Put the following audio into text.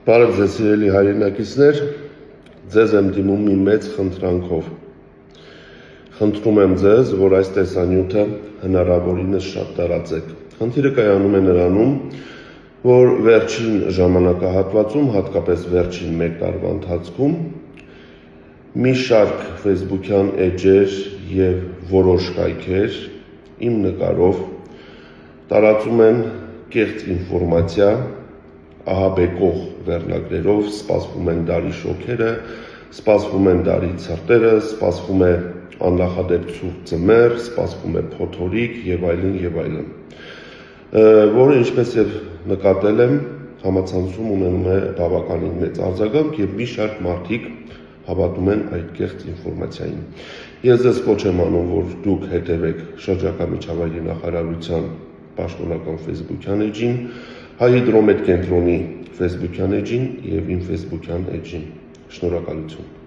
Բարև ձեզ սիրելի հայրենակիցներ, ձեզ եմ դիմում մի մեծ խնդրանքով։ Խնդրում եմ ձեզ, որ այս տեսանյութը հնարավորինս շատ տարածեք։ Խնդիրը կայանում է նրանում, որ վերջին ժամանակահատվածում, հատկապես վերջին 1 տարվա ընթացքում, մի շարք ֆեյսբուքյան էջեր եւ որոշ կայքեր իմ նկարով տարածում են կեղծ ինֆորմացիա, ահաբեկող վերնագրերով, սպասվում են դարի շոքերը, սպասվում են դարի ցրտերը, սպասվում է աննախադեպ ցուրտ ձմեռ, սպասվում է փոթորիկ եւ այլն, որը ինչպես եւ նկատել եմ, համացանցում ունենում է բավականին մեծ արձագանք եւ մի շարք մարդիկ հավատում են այդ կեղծ ինֆորմացիային։ Ես ձեզ կոչ եմ անում, որ դուք հետևեք շրջակա միջավայրի նախարարության պաշտոնական ֆեյսբուքյան էջին, Հայհիդրոմետ կենտրոնի ֆեյսբուքյան էջին եւ իմ ֆեյսբուքյան էջին։ Շնորհակալություն։